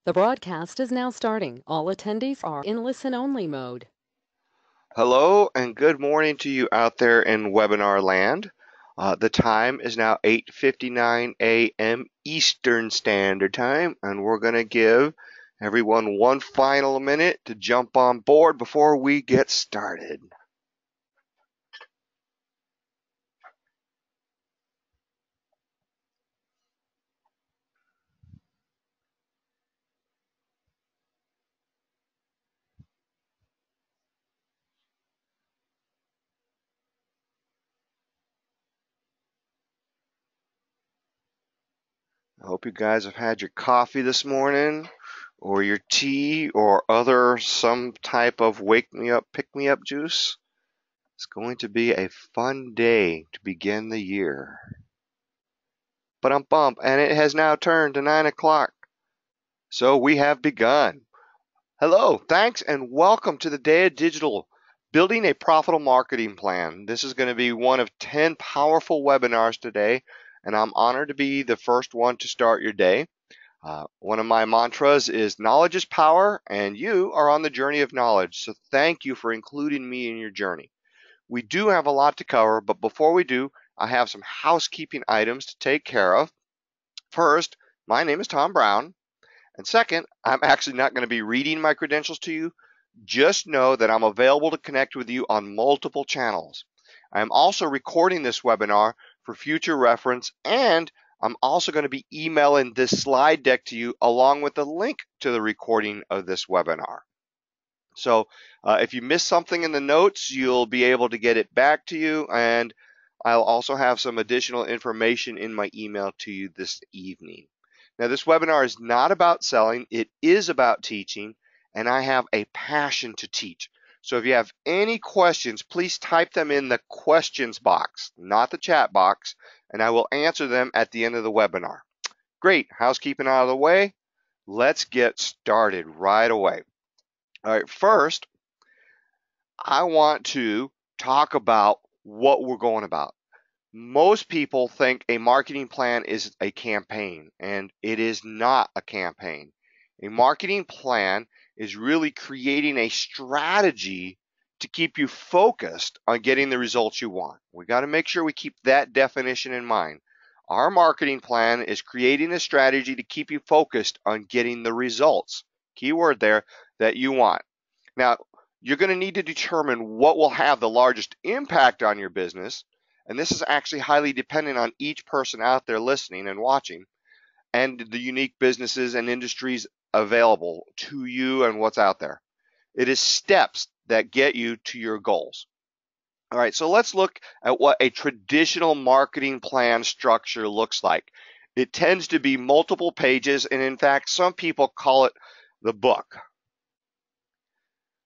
The broadcast is now starting. All attendees are in listen-only mode. Hello and good morning to you out there in webinar land. The time is now 8:59 a.m. Eastern Standard Time, and we're going to give everyone one final minute to jump on board before we get started. I hope you guys have had your coffee this morning, or your tea, or some type of wake me up, pick me up juice. It's going to be a fun day to begin the year. Bump, and it has now turned to 9 o'clock. So we have begun. Hello, thanks, and welcome to the Day of Digital, Building a Profitable Marketing Plan. This is going to be one of 10 powerful webinars today, and I'm honored to be the first one to start your day. One of my mantras is knowledge is power, and you are on the journey of knowledge. So thank you for including me in your journey. We do have a lot to cover, but before we do, I have some housekeeping items to take care of. First, my name is Tom Brown. And second, I'm actually not going to be reading my credentials to you. Just know that I'm available to connect with you on multiple channels. I am also recording this webinar for future reference, and I'm also going to be emailing this slide deck to you along with the link to the recording of this webinar. So if you missed something in the notes, you'll be able to get it back to you, and I'll also have some additional information in my email to you this evening. Now, this webinar is not about selling, it is about teaching, and I have a passion to teach. So if you have any questions, please type them in the questions box, not the chat box, and I will answer them at the end of the webinar. Great, housekeeping out of the way. Let's get started right away. All right, first, I want to talk about what we're going about. Most people think a marketing plan is a campaign, and it is not a campaign. A marketing plan is really creating a strategy to keep you focused on getting the results you want. We got to make sure we keep that definition in mind. Our marketing plan is creating a strategy to keep you focused on getting the results, keyword there, that you want. Now, you're going to need to determine what will have the largest impact on your business. And this is actually highly dependent on each person out there listening and watching, and the unique businesses and industries available to you and what's out there. It is steps that get you to your goals. All right, so let's look at what a traditional marketing plan structure looks like. It tends to be multiple pages, and in fact, some people call it the book.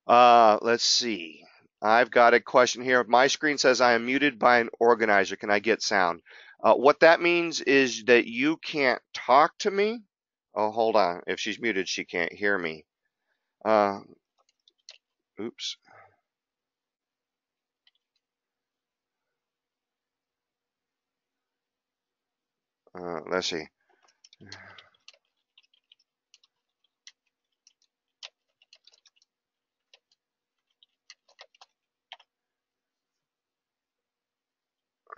Let's see. I've got a question here. My screen says I am muted by an organizer. Can I get sound? What that means is that you can't talk to me. Oh, hold on. If she's muted, she can't hear me. Oops. Let's see.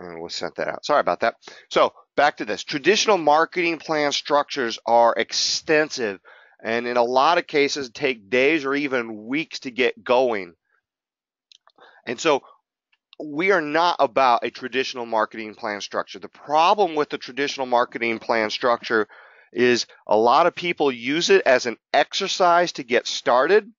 We'll set that out. Sorry about that. So back to this. Traditional marketing plan structures are extensive, and in a lot of cases take days or even weeks to get going. And so we are not about a traditional marketing plan structure. The problem with the traditional marketing plan structure is a lot of people use it as an exercise to get started,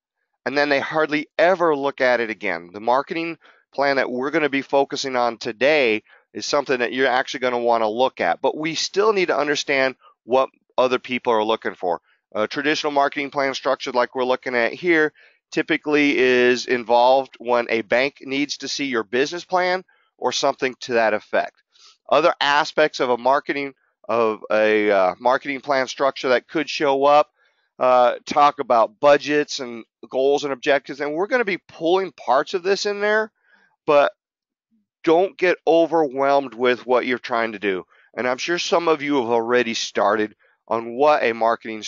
and then they hardly ever look at it again. The marketing plan that we're going to be focusing on today is something that you're actually going to want to look at, but we still need to understand what other people are looking for. A traditional marketing plan structure like we're looking at here typically is involved when a bank needs to see your business plan or something to that effect. Other aspects of a marketing plan structure that could show up talk about budgets and goals and objectives, and we're going to be pulling parts of this in there, but don't get overwhelmed with what you're trying to do. And I'm sure some of you have already started on what a marketing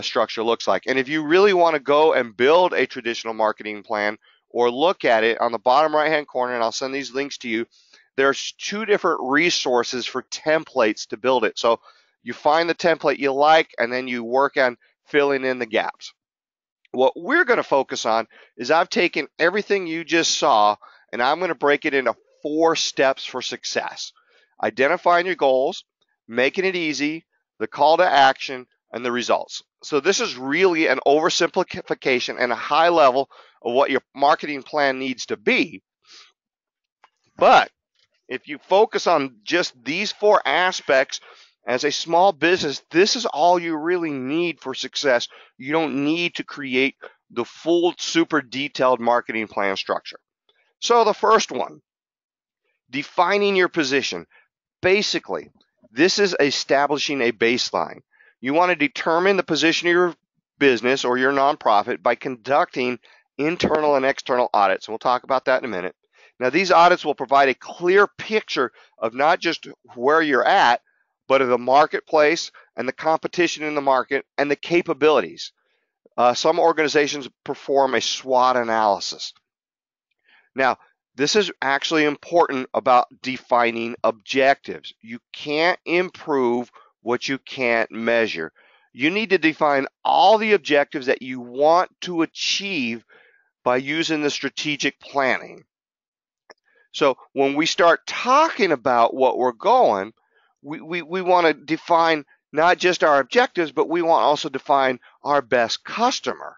structure looks like. And if you really want to go and build a traditional marketing plan or look at it on the bottom right hand corner, and I'll send these links to you, there's 2 different resources for templates to build it. So you find the template you like and then you work on filling in the gaps. What we're going to focus on is I've taken everything you just saw and I'm going to break it into 4 steps for success. Identifying your goals, making it easy, the call to action, and the results. So this is really an oversimplification and a high level of what your marketing plan needs to be. But if you focus on just these 4 aspects as a small business, this is all you really need for success. You don't need to create the full, super detailed marketing plan structure. So the first one, defining your position. Basically, this is establishing a baseline. You want to determine the position of your business or your nonprofit by conducting internal and external audits. And we'll talk about that in a minute. Now, these audits will provide a clear picture of not just where you're at, but of the marketplace and the competition in the market and the capabilities. Some organizations perform a SWOT analysis. Now, this is actually important about defining objectives. You can't improve what you can't measure. You need to define all the objectives that you want to achieve by using the strategic planning. So when we start talking about what we're going, we want to define not just our objectives, but we want to also define our best customer.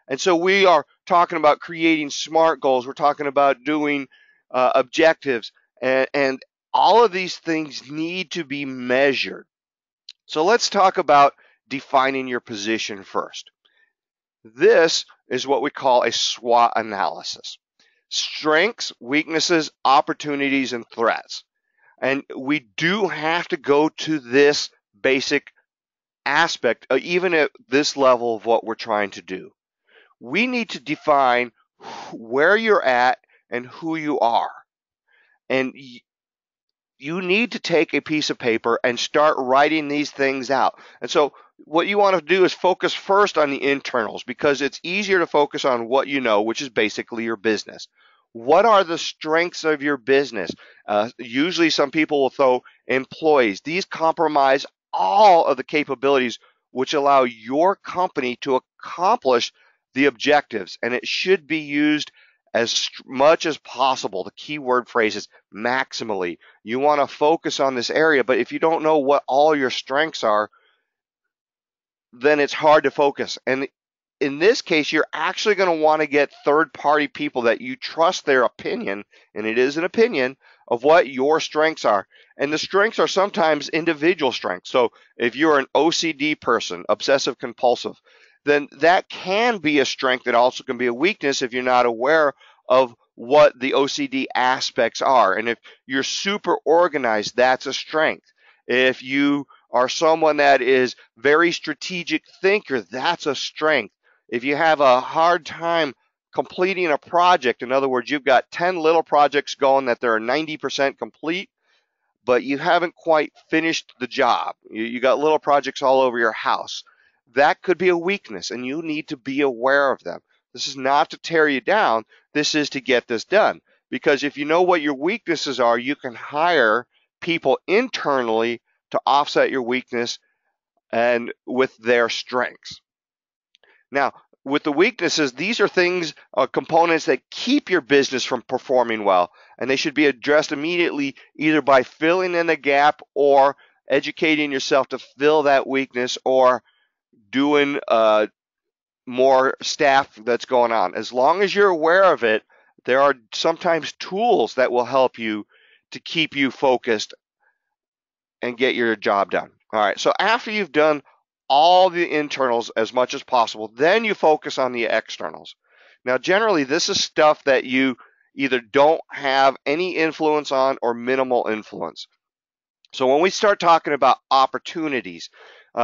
And so we are talking about creating SMART goals. We're talking about doing objectives. And all of these things need to be measured. So let's talk about defining your position first. This is what we call a SWOT analysis. Strengths, weaknesses, opportunities, and threats. And we do have to go to this basic aspect, even at this level of what we're trying to do. We need to define where you're at and who you are. And you need to take a piece of paper and start writing these things out. And so what you want to do is focus first on the internals, because it's easier to focus on what you know, which is basically your business. What are the strengths of your business? Usually some people will throw employees. These comprise all of the capabilities which allow your company to accomplish the objectives, and it should be used as much as possible. The key word phrase is maximally. You want to focus on this area, but if you don't know what all your strengths are, then it's hard to focus. And in this case, you're actually going to want to get third-party people that you trust their opinion, and it is an opinion, of what your strengths are. And the strengths are sometimes individual strengths. So if you're an OCD person, obsessive compulsive, then that can be a strength. That also can be a weakness if you're not aware of what the OCD aspects are. And if you're super organized, that's a strength. If you are someone that is very strategic thinker, that's a strength. If you have a hard time completing a project, in other words, you've got 10 little projects going that they're 90% complete, but you haven't quite finished the job. You got little projects all over your house. That could be a weakness, and you need to be aware of them. This is not to tear you down. This is to get this done. Because if you know what your weaknesses are, you can hire people internally to offset your weakness and with their strengths. Now, with the weaknesses, these are things, components that keep your business from performing well, and they should be addressed immediately, either by filling in the gap or educating yourself to fill that weakness, or doing more staff that's going on. As long as you're aware of it, there are sometimes tools that will help you to keep you focused and get your job done. All right, so after you've done all the internals as much as possible, then you focus on the externals. Now, generally, this is stuff that you either don't have any influence on or minimal influence. So when we start talking about opportunities,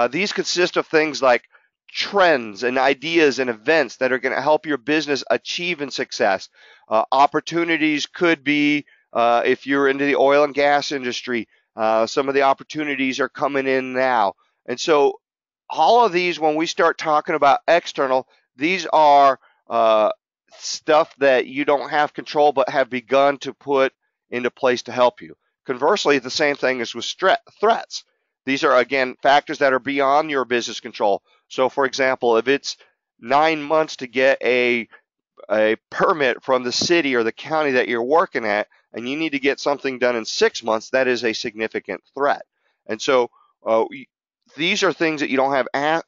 these consist of things like trends and ideas and events that are going to help your business achieve in success. Opportunities could be, if you're into the oil and gas industry, some of the opportunities are coming in now. And so all of these, when we start talking about external, these are stuff that you don't have control but have begun to put into place to help you. Conversely, the same thing is with threats. These are, again, factors that are beyond your business control. So, for example, if it's 9 months to get a permit from the city or the county that you're working at, and you need to get something done in 6 months, that is a significant threat. And so these are things that you don't have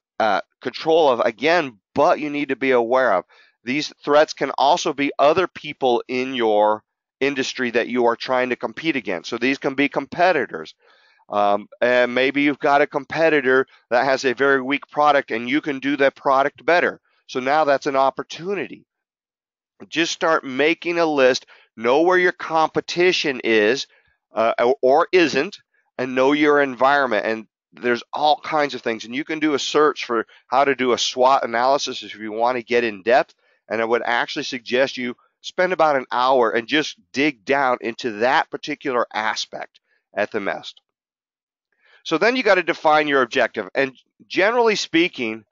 control of, again, but you need to be aware of. These threats can also be other people in your industry that you are trying to compete against. So these can be competitors. And maybe you've got a competitor that has a very weak product and you can do that product better. So now that's an opportunity. Just start making a list, know where your competition is or isn't, and know your environment. And there's all kinds of things. And you can do a search for how to do a SWOT analysis if you want to get in depth. And I would actually suggest you spend about an hour and just dig down into that particular aspect at the most. So then you got to define your objective. And generally speaking,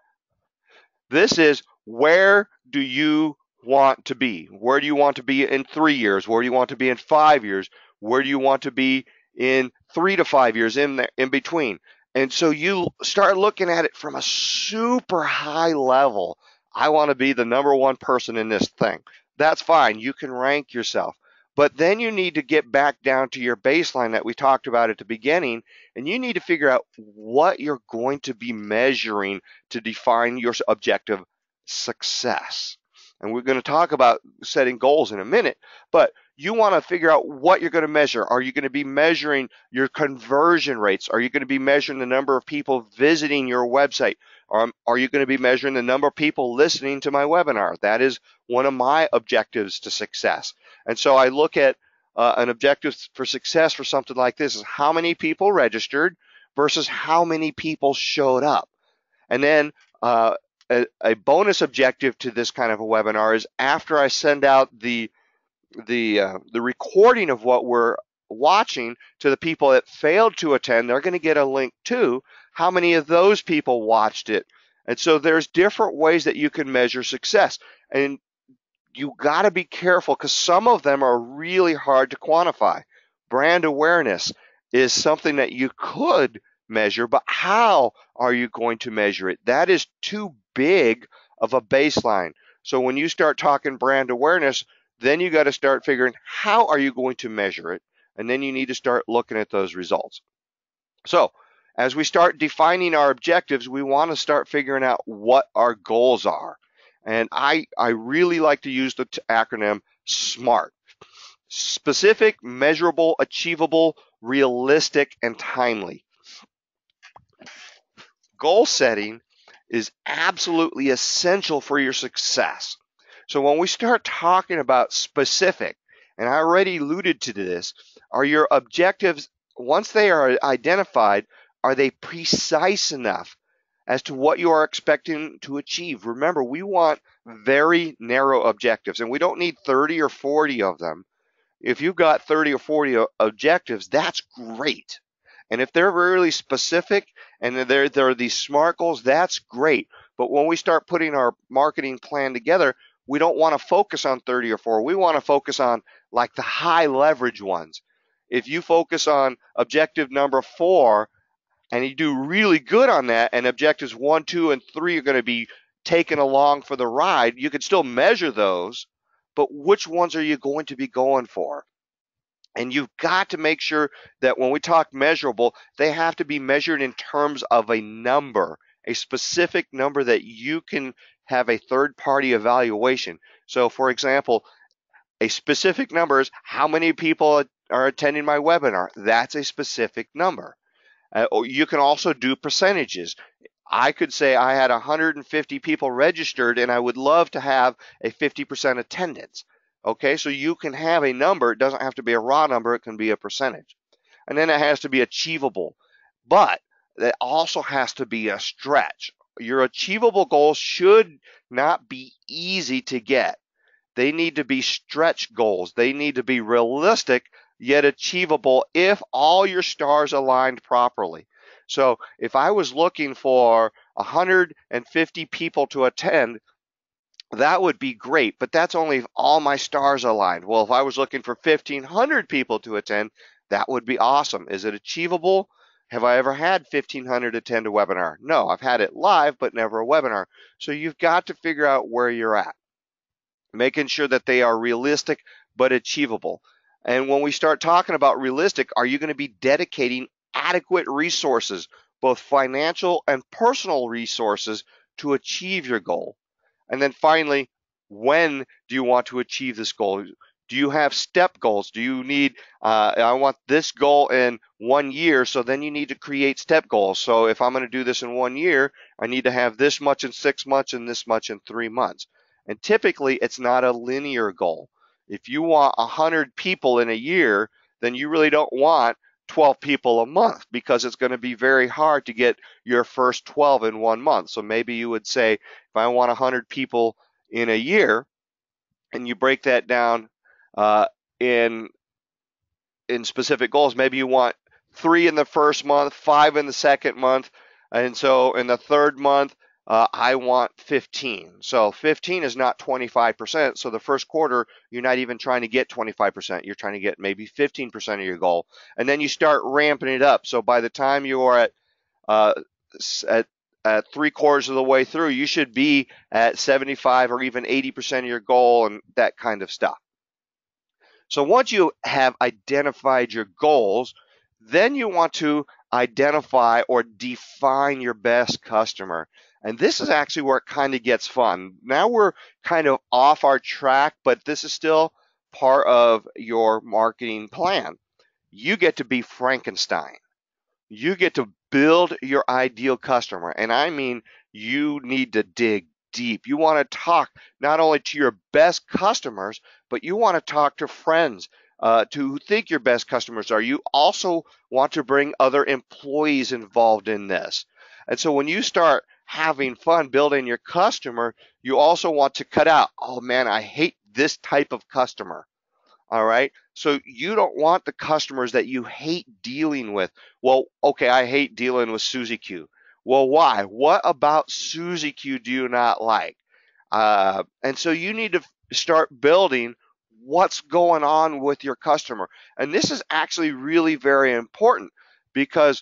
this is, where do you want to be? Where do you want to be in 3 years? Where do you want to be in 5 years? Where do you want to be in 3 to 5 years in between? And so you start looking at it from a super high level. I want to be the number one person in this thing. That's fine. You can rank yourself. But then you need to get back down to your baseline that we talked about at the beginning, and you need to figure out what you're going to be measuring to define your objective success. And we're going to talk about setting goals in a minute, but you want to figure out what you're going to measure. Are you going to be measuring your conversion rates? Are you going to be measuring the number of people visiting your website? Are you going to be measuring the number of people listening to my webinar? That is one of my objectives to success. And so I look at an objective for success for something like this is how many people registered versus how many people showed up. And then a bonus objective to this kind of a webinar is, after I send out the recording of what we're watching to the people that failed to attend, they're going to get a link to how many of those people watched it. And so there's different ways that you can measure success. And you got to be careful because some of them are really hard to quantify. Brand awareness is something that you could measure, but how are you going to measure it? That is too big of a baseline. So when you start talking brand awareness, then you got to start figuring, how are you going to measure it? And then you need to start looking at those results. So as we start defining our objectives, we want to start figuring out what our goals are. And I really like to use the acronym SMART. Specific, measurable, achievable, realistic, and timely. Goal setting is absolutely essential for your success. So when we start talking about specific, and I already alluded to this, are your objectives, once they are identified, are they precise enough as to what you are expecting to achieve? Remember, we want very narrow objectives, and we don't need 30 or 40 of them. If you've got 30 or 40 objectives, that's great. And if they're really specific and there are these SMART goals, that's great. But when we start putting our marketing plan together, we don't want to focus on 30 or 40. We want to focus on like the high leverage ones. If you focus on objective number 4 and you do really good on that, and objectives 1, 2, and 3 are going to be taken along for the ride, you can still measure those, but which ones are you going to be going for? And you've got to make sure that when we talk measurable, they have to be measured in terms of a number, a specific number that you can have a third-party evaluation. So, for example, a specific number is how many people are attending my webinar. That's a specific number. Or you can also do percentages. I could say I had 150 people registered and I would love to have a 50% attendance. Okay, so you can have a number. It doesn't have to be a raw number. It can be a percentage. And then it has to be achievable. But it also has to be a stretch. Your achievable goals should not be easy to get. They need to be stretch goals. They need to be realistic yet achievable if all your stars aligned properly. So if I was looking for 150 people to attend, that would be great, but that's only if all my stars aligned. Well, if I was looking for 1,500 people to attend, that would be awesome. Is it achievable? Have I ever had 1,500 attend a webinar? No, I've had it live, but never a webinar. So you've got to figure out where you're at, making sure that they are realistic but achievable. And when we start talking about realistic, are you going to be dedicating adequate resources, both financial and personal resources, to achieve your goal? And then finally, when do you want to achieve this goal? Do you have step goals? Do you need, I want this goal in 1 year, so then you need to create step goals. So if I'm going to do this in 1 year, I need to have this much in 6 months and this much in 3 months. And typically, it's not a linear goal. If you want 100 people in a year, then you really don't want 12 people a month, because it's going to be very hard to get your first 12 in 1 month. So maybe you would say, if I want 100 people in a year, and you break that down uh, in specific goals, maybe you want 3 in the first month, 5 in the second month, and so in the third month, I want 15. So 15 is not 25%. So the first quarter, you're not even trying to get 25%. You're trying to get maybe 15% of your goal. And then you start ramping it up. So by the time you are uh, at 3/4 of the way through, you should be at 75 or even 80% of your goal and that kind of stuff. So once you have identified your goals, then you want to identify or define your best customer. And this is actually where it kind of gets fun. Now we're kind of off our track, but this is still part of your marketing plan. You get to be Frankenstein. You get to build your ideal customer. And I mean, you need to dig deep. You want to talk not only to your best customers, but you want to talk to friends to who think your best customers are. You also want to bring other employees involved in this. And so when you start having fun building your customer, you also want to cut out, oh man, I hate this type of customer. All right. So you don't want the customers that you hate dealing with. Well, okay, I hate dealing with Suzy Q. Well, why? What about Suzy Q do you not like? And so you need to start building what's going on with your customer. And this is actually really very important, because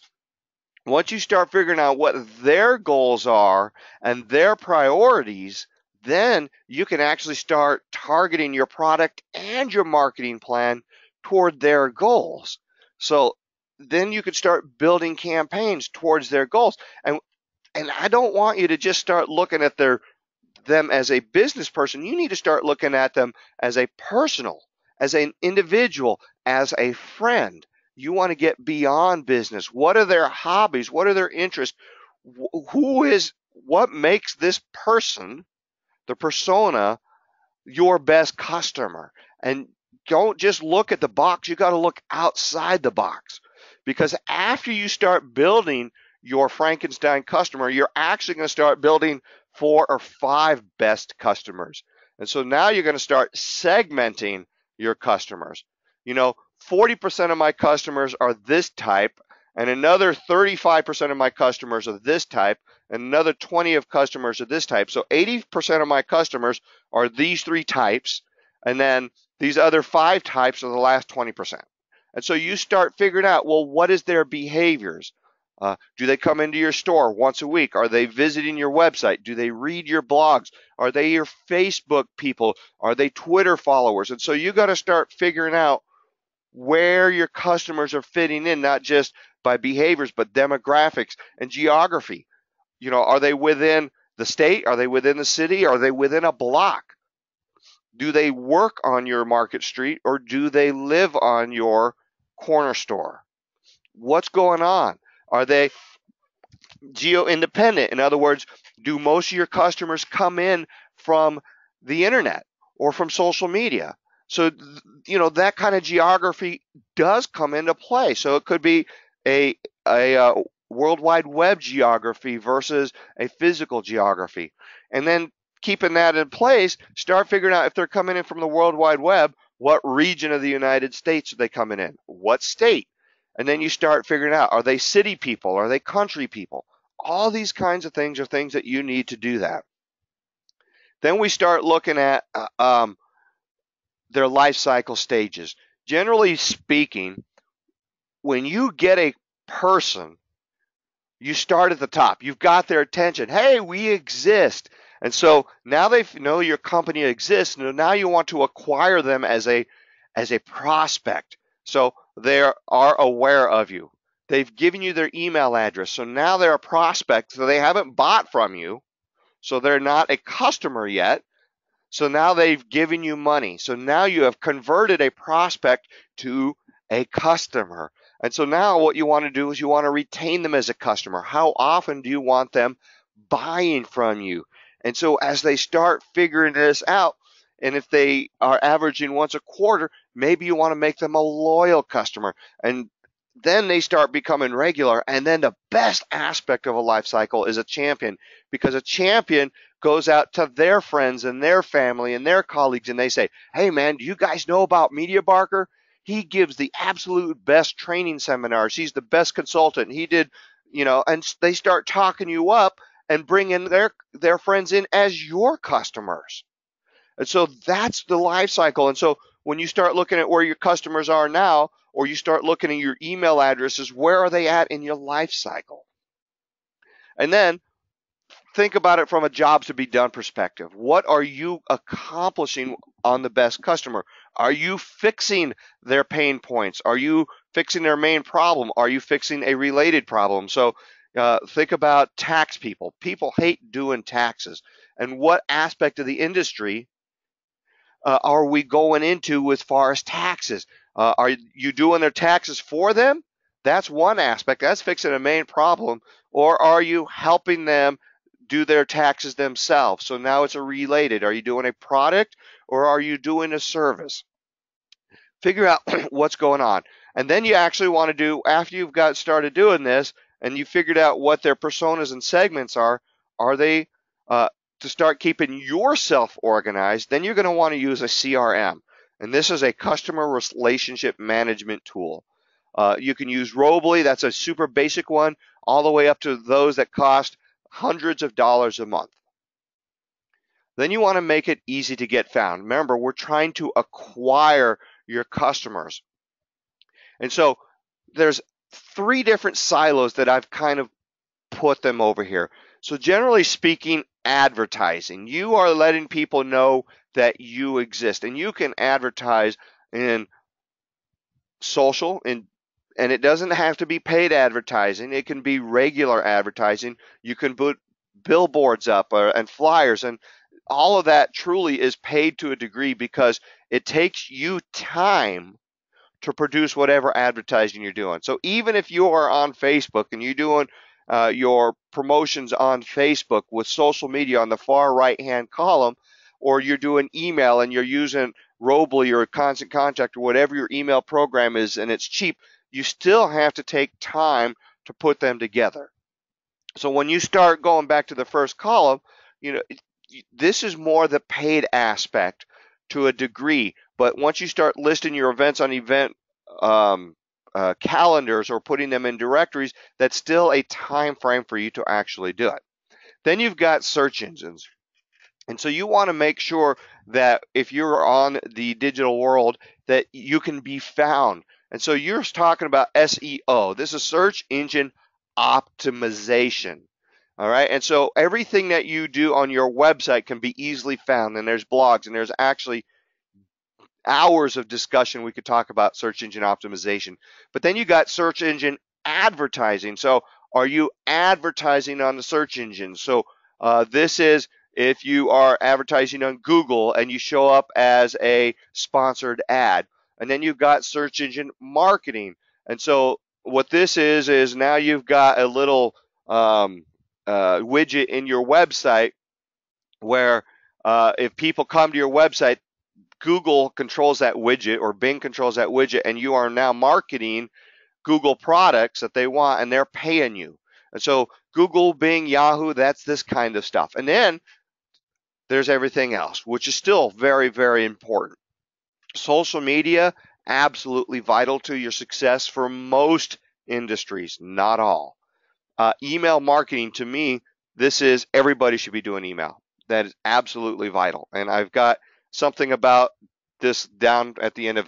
once you start figuring out what their goals are and their priorities, then you can actually start targeting your product and your marketing plan toward their goals. So then you could start building campaigns towards their goals. And I don't want you to just start looking at them as a business person. You need to start looking at them as a personal, as an individual, as a friend. You want to get beyond business. What are their hobbies? What are their interests? What makes this person, the persona, your best customer? And don't just look at the box. You got to look outside the box, because after you start building your Frankenstein customer, you're actually going to start building 4 or 5 best customers. And so now you're going to start segmenting your customers. 40% of my customers are this type, and another 35% of my customers are this type, and another 20 of customers are this type. So 80% of my customers are these 3 types, and then these other 5 types are the last 20%. And so you start figuring out, well, what is their behaviors? Do they come into your store once a week? Are they visiting your website? Do they read your blogs? Are they your Facebook people? Are they Twitter followers? And so you got to start figuring out where your customers are fitting in, not just by behaviors, but demographics and geography. Are they within the state? Are they within the city? Are they within a block? Do they work on your market street, or do they live on your corner store? What's going on? Are they geo-independent? In other words, do most of your customers come in from the internet or from social media? So, that kind of geography does come into play. So it could be a World Wide Web geography versus a physical geography. And then keeping that in place, start figuring out, if they're coming in from the World Wide Web, what region of the United States are they coming in? What state? And then you start figuring out, are they city people? Are they country people? All these kinds of things are things that you need to do that. Then we start looking at their life cycle stages. Generally speaking, when you get a person, you start at the top. You've got their attention. Hey, we exist. And so now they know your company exists. And now you want to acquire them as a prospect. So they are aware of you. They've given you their email address. So now they're a prospect. So they haven't bought from you. So they're not a customer yet. So now they've given you money. So now you have converted a prospect to a customer. And so now what you want to do is you want to retain them as a customer. How often do you want them buying from you? And so as they start figuring this out, and if they are averaging once a quarter, maybe you want to make them a loyal customer. And then they start becoming regular. And then the best aspect of a life cycle is a champion, because a champion goes out to their friends and their family and their colleagues, and they say, hey man, do you guys know about Media Barker? He gives the absolute best training seminars. He's the best consultant. He did, and they start talking you up and bringing their friends in as your customers. And so that's the life cycle. And so when you start looking at where your customers are now, or you start looking at your email addresses, where are they at in your life cycle? And then think about it from a jobs to be done perspective. What are you accomplishing on the best customer? Are you fixing their pain points? Are you fixing their main problem? Are you fixing a related problem? So think about tax people. People hate doing taxes. And what aspect of the industry are we going into as far as taxes? Are you doing their taxes for them? That's one aspect. That's fixing a main problem. Or are you helping them do their taxes themselves? So now it's a related. Are you doing a product or are you doing a service? Figure out what's going on. And then you actually want to do, after you've got started doing this and you figured out what their personas and segments are they to start keeping yourself organized, then you're going to want to use a CRM. And this is a customer relationship management tool. You can use Robly, that's a super basic one, all the way up to those that cost hundreds of dollars a month. Then you want to make it easy to get found. Remember, we're trying to acquire your customers. And so there's 3 different silos that I've kind of put them over here. So generally speaking, advertising. You are letting people know that you exist, and you can advertise in social, and it doesn't have to be paid advertising. It can be regular advertising. You can put billboards up and flyers, and all of that truly is paid to a degree because it takes you time to produce whatever advertising you're doing. So even if you are on Facebook and you're doing your promotions on Facebook with social media on the far right-hand column, or you're doing email and you're using Robly or Constant Contact or whatever your email program is, and it's cheap, you still have to take time to put them together. So when you start going back to the first column, this is more the paid aspect to a degree. But once you start listing your events on event calendars or putting them in directories, that's still a time frame for you to actually do it. Then you've got search engines. And so you want to make sure that if you're on the digital world that you can be found. And so you're talking about SEO. This is search engine optimization. All right. And so everything that you do on your website can be easily found. And there's blogs, and there's actually hours of discussion we could talk about search engine optimization. But then you got search engine advertising. So are you advertising on the search engine? So this is if you are advertising on Google and you show up as a sponsored ad. And then you've got search engine marketing. And so what this is now you've got a little widget in your website where if people come to your website, Google controls that widget or Bing controls that widget, and you are now marketing Google products that they want, and they're paying you. And so Google, Bing, Yahoo, that's this kind of stuff. And then there's everything else, which is still very, very important. Social media, absolutely vital to your success for most industries, not all. email marketing, to me, this is everybody should be doing email. That is absolutely vital. And I've got something about this down at the end of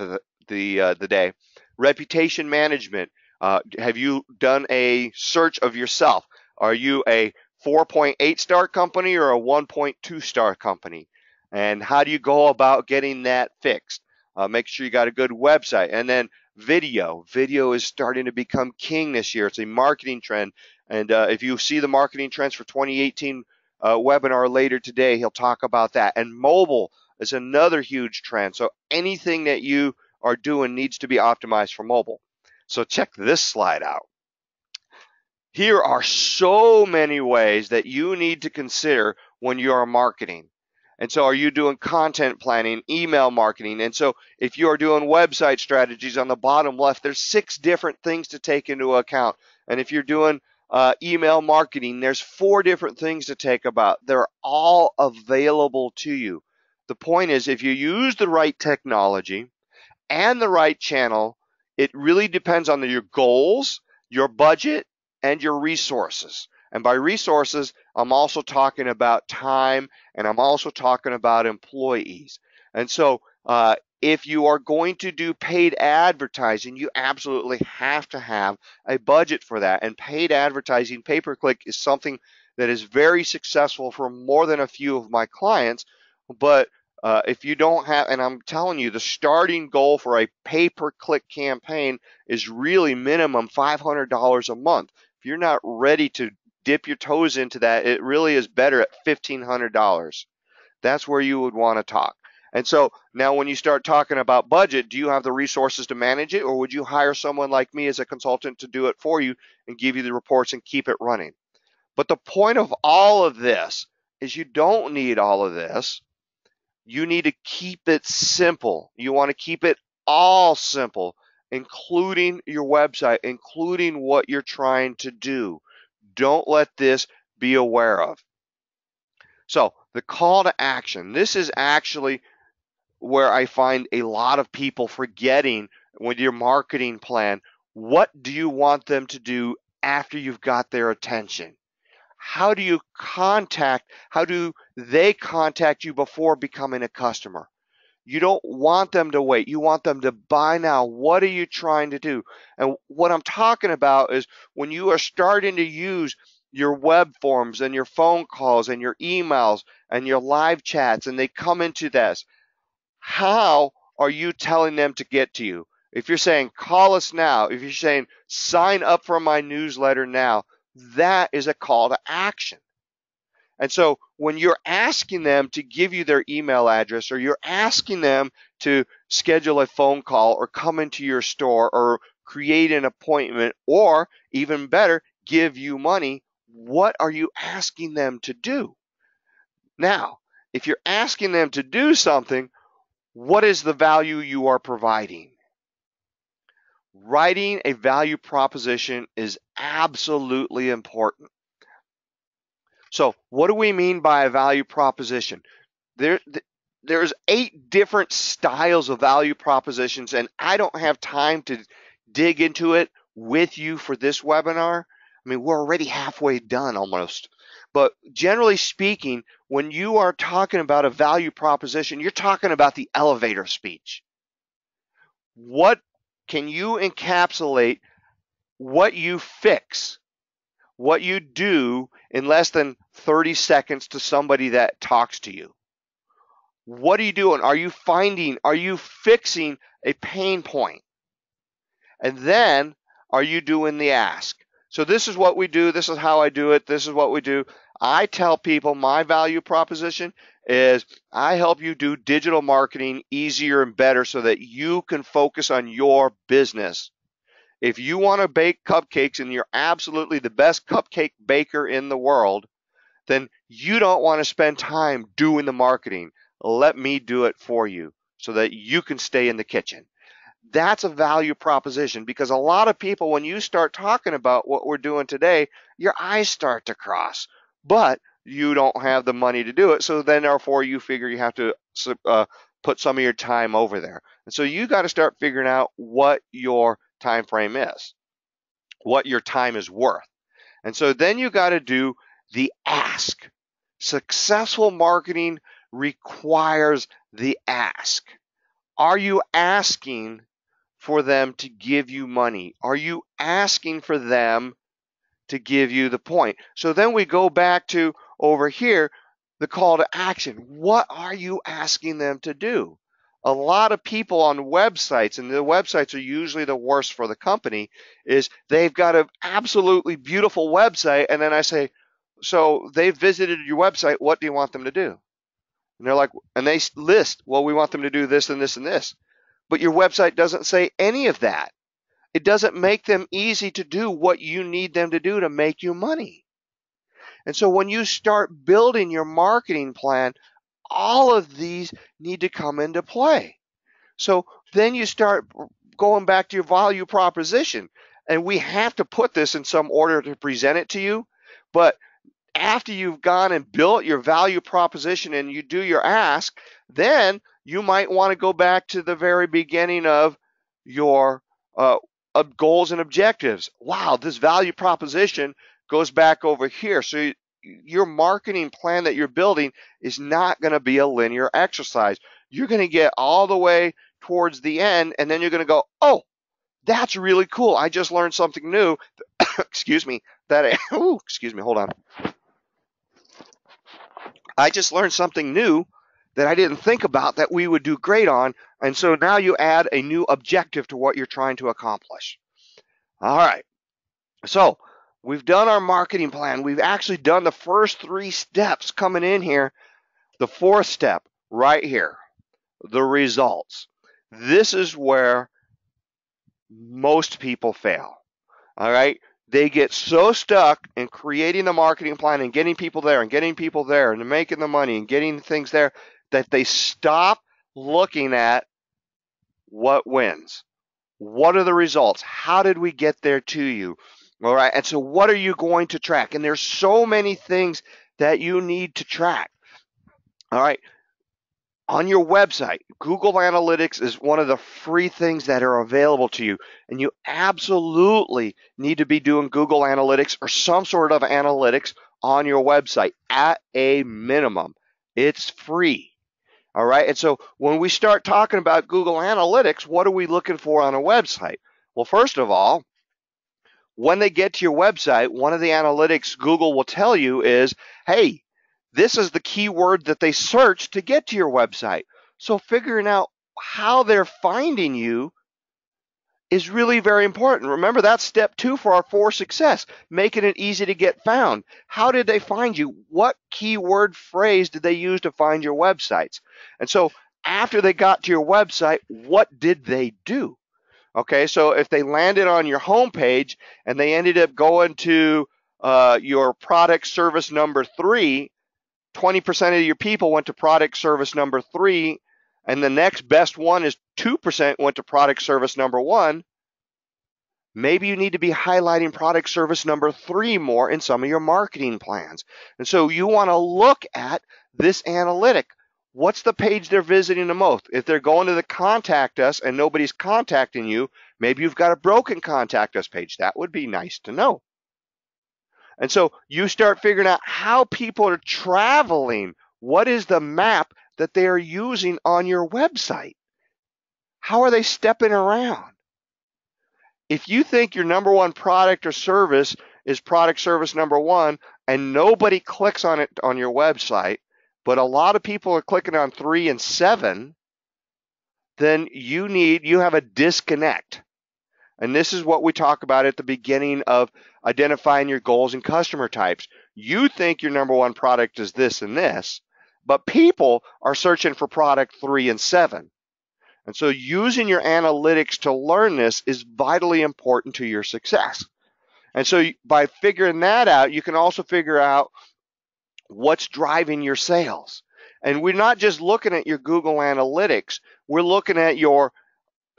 the day. Reputation management. Have you done a search of yourself? Are you a 4.8 star company or a 1.2 star company? And how do you go about getting that fixed? Make sure you got a good website. And then video. Video is starting to become king this year. It's a marketing trend. And if you see the marketing trends for 2018 webinar later today, he'll talk about that. And mobile is another huge trend. So anything that you are doing needs to be optimized for mobile. So check this slide out. Here are so many ways that you need to consider when you are marketing. And so are you doing content planning, email marketing? And so if you are doing website strategies, on the bottom left, there's 6 different things to take into account. And if you're doing email marketing, there's 4 different things to take about. They're all available to you. The point is, if you use the right technology and the right channel, it really depends on your goals, your budget, and your resources. And by resources, I'm also talking about time, and I'm also talking about employees. And so if you are going to do paid advertising, you absolutely have to have a budget for that. And paid advertising, pay-per-click, is something that is very successful for more than a few of my clients. But if you don't have, and I'm telling you, the starting goal for a pay-per-click campaign is really minimum $500 a month. If you're not ready to dip your toes into that, it really is better at $1,500. That's where you would want to talk. And so now when you start talking about budget, do you have the resources to manage it, or would you hire someone like me as a consultant to do it for you and give you the reports and keep it running? But the point of all of this is you don't need all of this. You need to keep it simple. You want to keep it all simple, including your website, including what you're trying to do. Don't let this be aware of. So the call to action, this is actually where I find a lot of people forgetting with your marketing plan. What do you want them to do after you've got their attention? How do they contact you before becoming a customer? You don't want them to wait. You want them to buy now. What are you trying to do? And what I'm talking about is when you are starting to use your web forms and your phone calls and your emails and your live chats, and they come into this, how are you telling them to get to you? If you're saying call us now, if you're saying sign up for my newsletter now, that is a call to action. And so when you're asking them to give you their email address, or you're asking them to schedule a phone call or come into your store or create an appointment, or even better, give you money, what are you asking them to do? Now, if you're asking them to do something, what is the value you are providing? Writing a value proposition is absolutely important. So what do we mean by a value proposition? There's 8 different styles of value propositions, and I don't have time to dig into it with you for this webinar. I mean, we're already halfway done almost. But generally speaking, when you are talking about a value proposition, you're talking about the elevator speech. What can you encapsulate what you fix, what you do in less than 30 seconds to somebody that talks to you? What are you doing? Are you fixing a pain point? And then are you doing the ask? So this is what we do. This is how I do it. This is what we do. I tell people my value proposition is I help you do digital marketing easier and better so that you can focus on your business. If you want to bake cupcakes and you're absolutely the best cupcake baker in the world, then you don't want to spend time doing the marketing. Let me do it for you so that you can stay in the kitchen. That's a value proposition, because a lot of people, when you start talking about what we're doing today, your eyes start to cross, but you don't have the money to do it. So then therefore you figure you have to put some of your time over there. And so you got to start figuring out what your time frame is, what your time is worth. And so then you got to do the ask. Successful marketing requires the ask. Are you asking for them to give you money? Are you asking for them to give you the point? So then we go back to over here, the call to action. What are you asking them to do? A lot of people on websites, and the websites are usually the worst for the company, is they've got an absolutely beautiful website, and then I say, so they've visited your website, what do you want them to do? And they're like, and they list, well, we want them to do this and this and this. But your website doesn't say any of that. It doesn't make them easy to do what you need them to do to make you money. And so when you start building your marketing plan, all of these need to come into play. So then you start going back to your value proposition. And we have to put this in some order to present it to you. But after you've gone and built your value proposition and you do your ask, then you might want to go back to the very beginning of your goals and objectives. Wow, this value proposition goes back over here. So your marketing plan that you're building is not going to be a linear exercise. You're going to get all the way towards the end, and then you're going to go, oh, that's really cool. I just learned something new. Excuse me. Excuse me. Hold on. I just learned something new that I didn't think about that we would do great on. And so now you add a new objective to what you're trying to accomplish. All right. So we've done our marketing plan. We've actually done the first 3 steps coming in here. The 4th step right here, the results. This is where most people fail. All right. They get so stuck in creating the marketing plan and getting people there and making the money and getting things there that they stop looking at what wins. What are the results? How did we get there to you? All right. And so what are you going to track? And there's so many things that you need to track. All right. On your website, Google Analytics is one of the free things that are available to you. And you absolutely need to be doing Google Analytics or some sort of analytics on your website at a minimum. It's free. All right. And so when we start talking about Google Analytics, what are we looking for on a website? Well, first of all, when they get to your website, one of the analytics Google will tell you is, hey, this is the keyword that they search to get to your website. So figuring out how they're finding you is really very important. Remember, that's step 2 for our 4 success, making it easy to get found. How did they find you? What keyword phrase did they use to find your websites? And so after they got to your website, what did they do? Okay, so if they landed on your homepage and they ended up going to your product service number 3, 20% of your people went to product service number 3, and the next best one is 2% went to product service number 1, maybe you need to be highlighting product service number 3 more in some of your marketing plans. And so you want to look at this analytic. What's the page they're visiting the most? If they're going to the contact us and nobody's contacting you, maybe you've got a broken contact us page. That would be nice to know. And so you start figuring out how people are traveling. What is the map that they are using on your website? How are they stepping around? If you think your number 1 product or service is product service number 1 and nobody clicks on it on your website, but a lot of people are clicking on 3 and 7, then you have a disconnect. And this is what we talk about at the beginning of identifying your goals and customer types. You think your number 1 product is this and this, but people are searching for product 3 and 7. And so using your analytics to learn this is vitally important to your success. And so by figuring that out, you can also figure out what's driving your sales. And we're not just looking at your Google Analytics, we're looking at your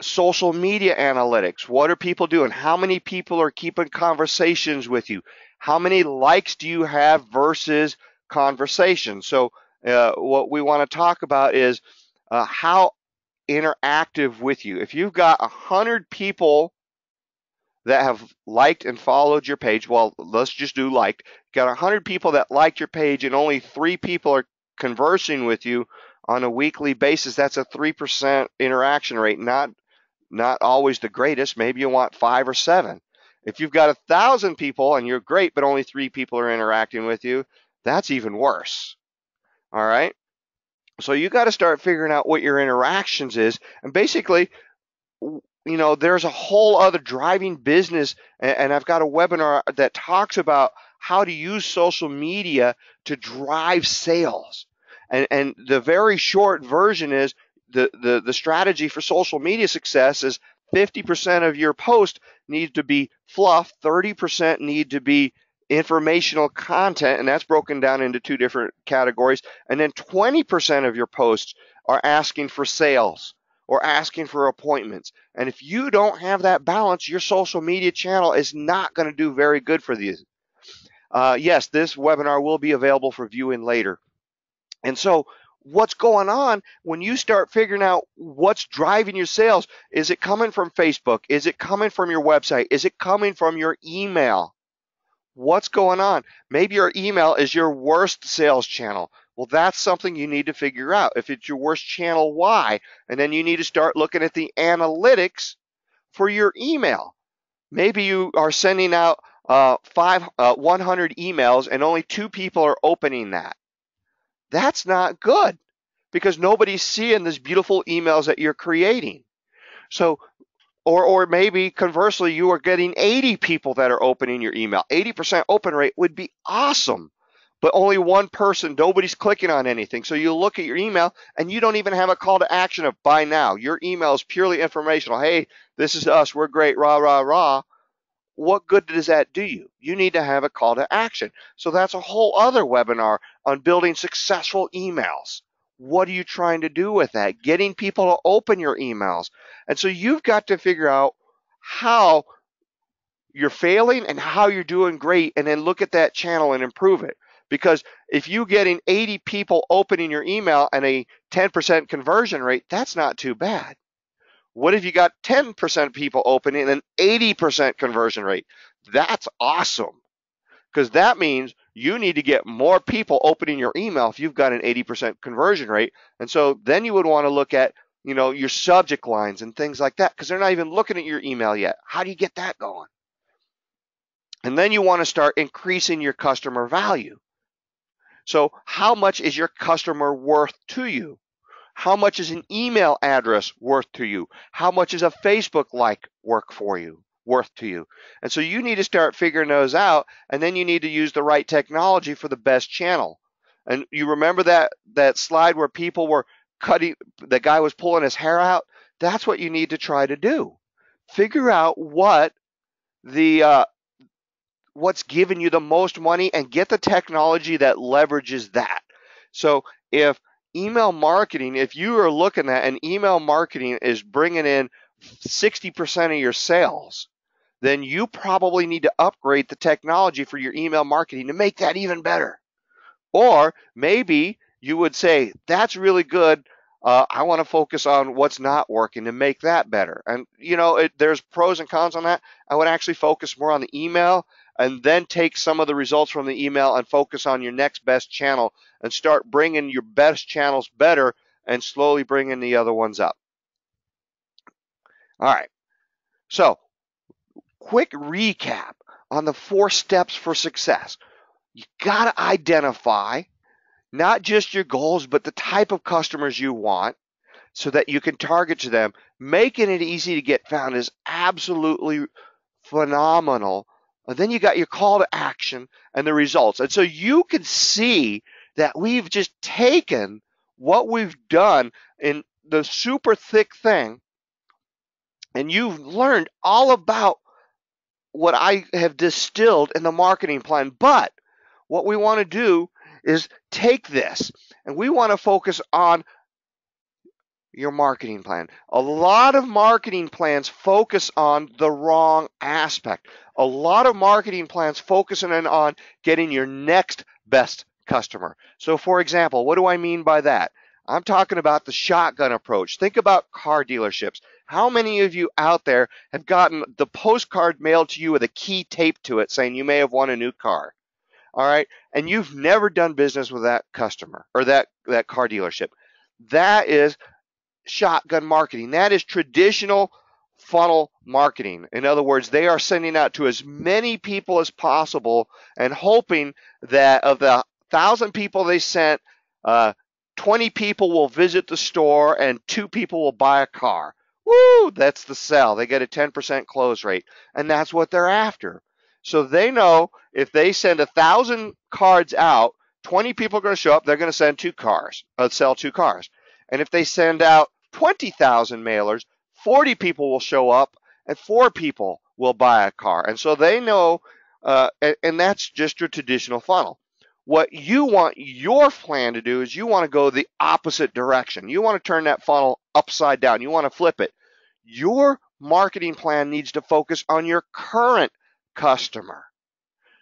social media analytics. What are people doing? How many people are keeping conversations with you? How many likes do you have versus conversations? So what we want to talk about is how interactive with you. If you've got 100 people that have liked and followed your page, well, let's just do liked. Got 100 people that liked your page and only 3 people are conversing with you on a weekly basis. That's a 3% interaction rate. Not always the greatest. Maybe you want 5 or 7. If you've got 1,000 people and you're great, but only 3 people are interacting with you, that's even worse. All right. So you got to start figuring out what your interactions is, and basically, there's a whole other driving business, and I've got a webinar that talks about how to use social media to drive sales. And the very short version is the strategy for social media success is 50% of your post need to be fluff, 30% need to be informational content, and that's broken down into 2 different categories, and then 20% of your posts are asking for sales or asking for appointments. And if you don't have that balance, your social media channel is not going to do very good for you. Yes, this webinar will be available for viewing later. And so what's going on when you start figuring out what's driving your sales? Is it coming from Facebook? Is it coming from your website? Is it coming from your email? What's going on? Maybe your email is your worst sales channel. Well, that's something you need to figure out. If it's your worst channel, why? And then you need to start looking at the analytics for your email. Maybe you are sending out 100 emails and only 2 people are opening that. That's not good because nobody's seeing these beautiful emails that you're creating. So, or maybe conversely, you are getting 80 people that are opening your email. 80% open rate would be awesome, but only 1 person, nobody's clicking on anything. So you look at your email and you don't even have a call to action of buy now. Your email is purely informational. Hey, this is us. We're great. Rah, rah, rah. What good does that do you? You need to have a call to action. So that's a whole other webinar on building successful emails. What are you trying to do with that? Getting people to open your emails. And so you've got to figure out how you're failing and how you're doing great, and then look at that channel and improve it. Because if you're getting 80 people opening your email and a 10% conversion rate, that's not too bad. What if you got 10% people opening and an 80% conversion rate? That's awesome, because that means you need to get more people opening your email if you've got an 80% conversion rate. And so then you would want to look at, your subject lines and things like that, because they're not even looking at your email yet. How do you get that going? And then you want to start increasing your customer value. So how much is your customer worth to you? How much is an email address worth to you? How much is a Facebook like worth to you? And so you need to start figuring those out, and then you need to use the right technology for the best channel. And you remember that slide where people were cutting, the guy was pulling his hair out? That's what you need to try to do. Figure out what's giving you the most money and get the technology that leverages that. So if you are looking at an email marketing is bringing in 60% of your sales, then you probably need to upgrade the technology for your email marketing to make that even better. Or maybe you would say, that's really good. I want to focus on what's not working to make that better. And, there's pros and cons on that. I would actually focus more on the email and then take some of the results from the email and focus on your next best channel and start bringing your best channels better and slowly bringing the other ones up. All right. So, quick recap on the 4 steps for success. You got to identify not just your goals, but the type of customers you want so that you can target to them. Making it easy to get found is absolutely phenomenal. And then you got your call to action and the results. And so you can see that we've just taken what we've done in the super thick thing, and you've learned all about what I have distilled in the marketing plan. But what we want to do is take this and we want to focus on your marketing plan. A lot of marketing plans focus on the wrong aspect. A lot of marketing plans focusing on getting your next best customer. So for example, what do I mean by that? I'm talking about the shotgun approach. Think about car dealerships. How many of you out there have gotten the postcard mailed to you with a key taped to it saying you may have won a new car? All right. And you've never done business with that customer or that car dealership. That is shotgun marketing. That is traditional funnel marketing. In other words, they are sending out to as many people as possible and hoping that of the 1,000 people they sent, 20 people will visit the store and 2 people will buy a car. Woo! That's the sell. They get a 10% close rate, and that's what they're after. So they know if they send 1,000 cards out, 20 people are going to show up. They're going to send 2 cars, sell 2 cars. And if they send out 20,000 mailers, 40 people will show up and 4 people will buy a car. And so they know, and that's just your traditional funnel. What you want your plan to do is you want to go the opposite direction. You want to turn that funnel upside down. You want to flip it. Your marketing plan needs to focus on your current customer.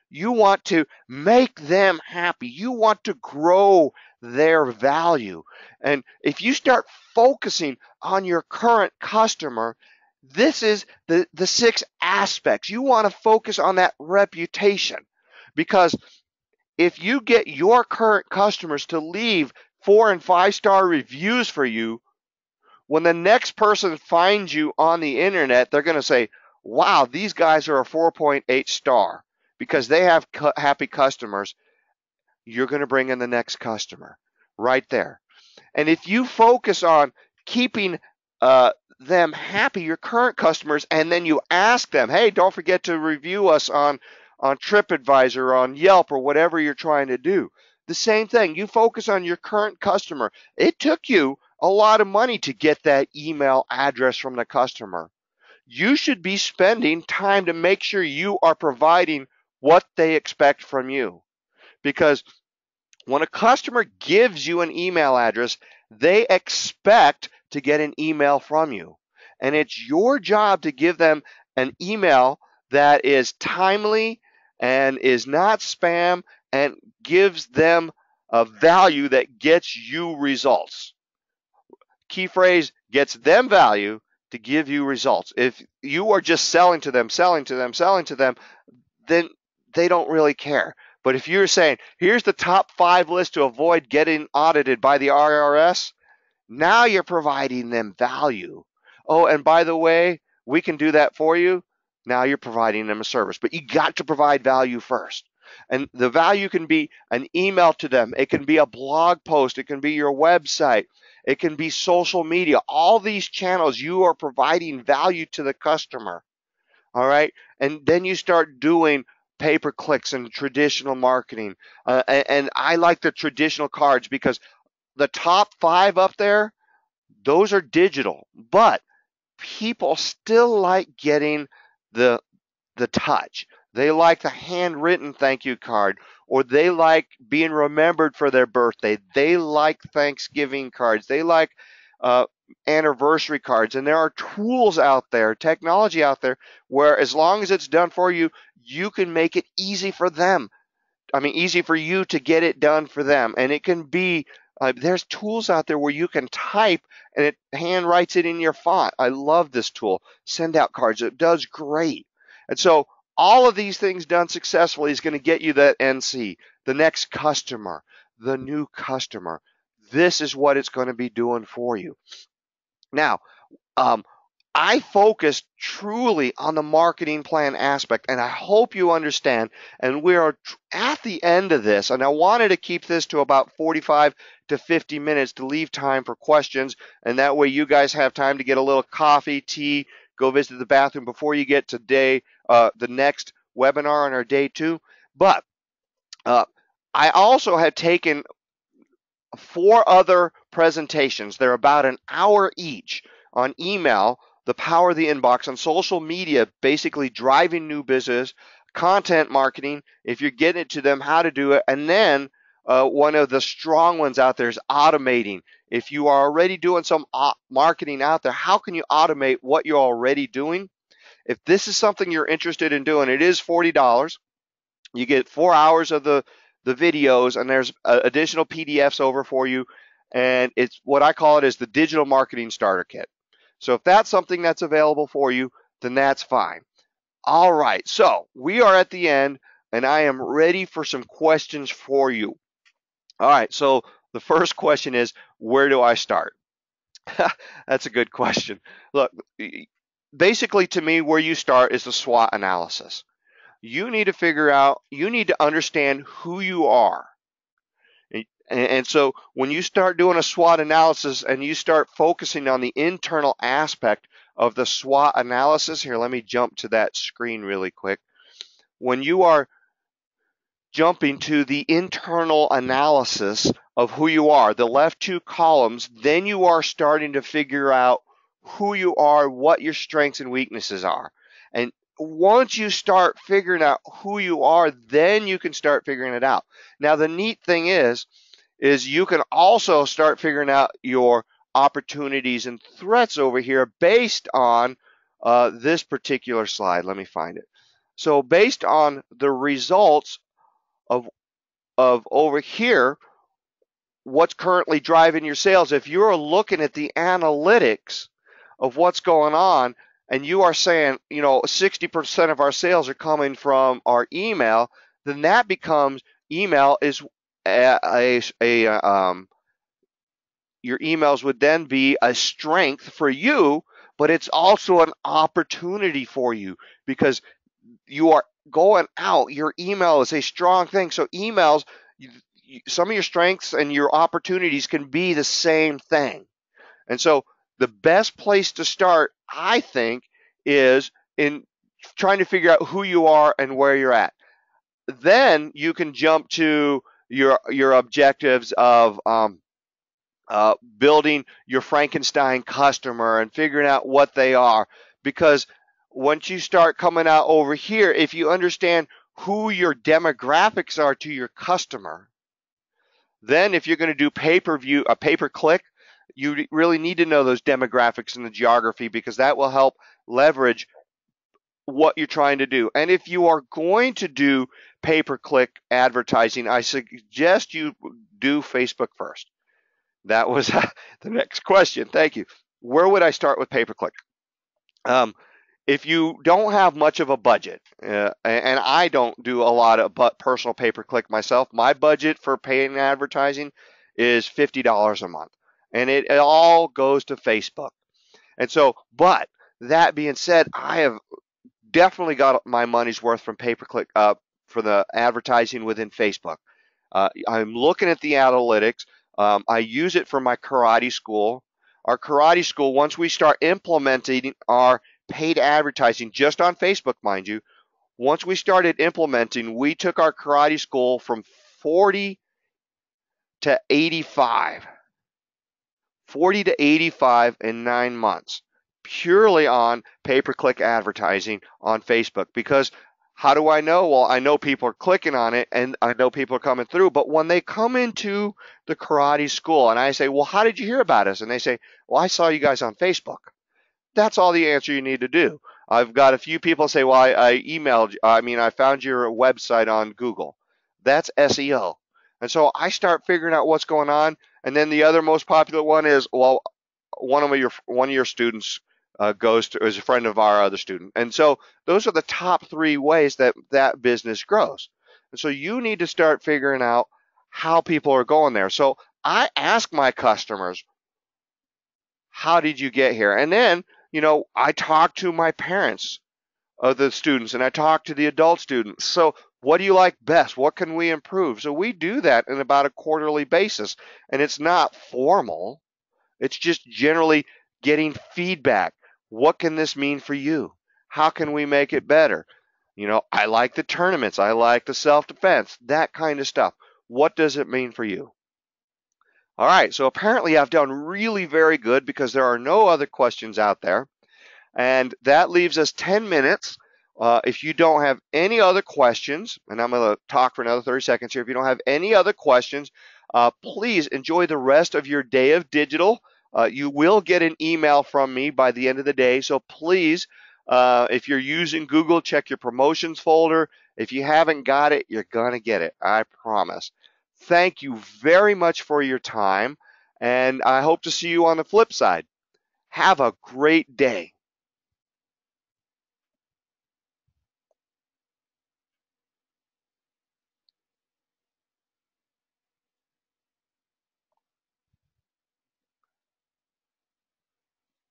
You want to make them happy. You want to grow their value. And if you start focusing on your current customer, this is the 6 aspects. You want to focus on that reputation, because if you get your current customers to leave 4 and 5-star reviews for you, when the next person finds you on the internet, they're going to say, wow, these guys are a 4.8 star because they have happy customers. You're going to bring in the next customer right there. And if you focus on keeping them happy, your current customers, and then you ask them, hey, don't forget to review us on TripAdvisor, on Yelp, or whatever you're trying to do. The same thing. You focus on your current customer. It took you a lot of money to get that email address from the customer. You should be spending time to make sure you are providing what they expect from you. Because when a customer gives you an email address, they expect to get an email from you. And it's your job to give them an email that is timely and is not spam and gives them a value that gets you results. Key phrase, gets them value to give you results. If you are just selling to them, then they don't really care. But if you're saying, here's the top 5 list to avoid getting audited by the IRS, now you're providing them value. Oh, and by the way, we can do that for you. Now you're providing them a service, but you got to provide value first. And the value can be an email to them. It can be a blog post. It can be your website. It can be social media. All these channels, you are providing value to the customer. All right. And then you start doing pay-per-clicks and traditional marketing. And I like the traditional cards because the top 5 up there, those are digital, but people still like getting the touch. They like the handwritten thank you card, or they like being remembered for their birthday. They like Thanksgiving cards. They like anniversary cards. And there are tools out there, technology out there, where as long as it's done for you, you can make it easy for them. I mean, easy for you to get it done for them. And it can be, there's tools out there where you can type and it handwrites it in your font. I love this tool. Send out cards. It does great. And so all of these things done successfully is going to get you that NC, the next customer, the new customer. This is what it's going to be doing for you. Now, I focus truly on the marketing plan aspect, and I hope you understand. And we are at the end of this, and I wanted to keep this to about 45 to 50 minutes to leave time for questions, and that way you guys have time to get a little coffee, tea, go visit the bathroom before you get to the next webinar on our day 2. But I also have taken 4 other presentations. They're about an hour each on email, the power of the inbox, on social media, basically driving new business, content marketing, if you're getting it to them, how to do it, and then one of the strong ones out there is automating. If you are already doing some marketing out there, how can you automate what you're already doing? If this is something you're interested in doing, it is $40. You get 4 hours of the videos, and there's additional PDFs over for you. and it's what I call it is the digital marketing starter kit. So if that's something that's available for you, then that's fine. All right, so we are at the end, and I am ready for some questions for you. All right, so the first question is, where do I start? That's a good question. Look, basically to me, where you start is the SWOT analysis. You need to figure out, you need to understand who you are. And so when you start doing a SWOT analysis and you start focusing on the internal aspect of the SWOT analysis, here, let me jump to that screen really quick. When you are jumping to the internal analysis of who you are, the left two columns, then you are starting to figure out who you are, what your strengths and weaknesses are. And once you start figuring out who you are, then you can start figuring it out. Now, the neat thing is you can also start figuring out your opportunities and threats over here based on this particular slide. Let me find it. So based on the results of over here, what's currently driving your sales, if you're looking at the analytics of what's going on and you are saying, 60% of our sales are coming from our email, then that becomes email is your emails would then be a strength for you, but it's also an opportunity for you because you are going out. Your email is a strong thing. So emails, some of your strengths and your opportunities can be the same thing. And so the best place to start, I think, is in trying to figure out who you are and where you're at. Then you can jump to your objectives of building your Frankenstein customer and figuring out what they are. Because once you start coming out over here, if you understand who your demographics are to your customer, then if you're going to do pay-per-click, you really need to know those demographics and the geography because that will help leverage what you're trying to do. And if you are going to do pay-per-click advertising, I suggest you do Facebook first. That was the next question. Thank you. Where would I start with pay-per-click? If you don't have much of a budget, and I don't do a lot of personal pay-per-click myself, my budget for paying advertising is $50 a month, and it all goes to Facebook. And so, but that being said, I have definitely got my money's worth from pay-per-click for the advertising within Facebook. I'm looking at the analytics. I use it for my karate school. Our karate school, once we start implementing our paid advertising just on Facebook, mind you, once we started implementing, we took our karate school from 40 to 85. 40 to 85 in 9 months, purely on pay-per-click advertising on Facebook. Because how do I know? Well, I know people are clicking on it and I know people are coming through. But when they come into the karate school and I say, well, how did you hear about us? And they say, well, I saw you guys on Facebook. That's all the answer you need to do. I've got a few people say, well, I found your website on Google. That's SEO. And so I start figuring out what's going on. And then the other most popular one is, well, one of your students is a friend of our other student. And so those are the top 3 ways that business grows. And so you need to start figuring out how people are going there. So I ask my customers, how did you get here? And then, I talk to my parents of the students and I talk to the adult students. So what do you like best? What can we improve? So we do that in about a quarterly basis. And it's not formal. It's just generally getting feedback. What can this mean for you? How can we make it better? I like the tournaments. I like the self-defense, that kind of stuff. What does it mean for you? All right, so apparently I've done really very good because there are no other questions out there. And that leaves us 10 minutes. If you don't have any other questions, and I'm going to talk for another 30 seconds here. If you don't have any other questions, please enjoy the rest of your day of digital. You will get an email from me by the end of the day. So please, if you're using Google, check your promotions folder. If you haven't got it, you're going to get it. I promise. Thank you very much for your time. And I hope to see you on the flip side. Have a great day.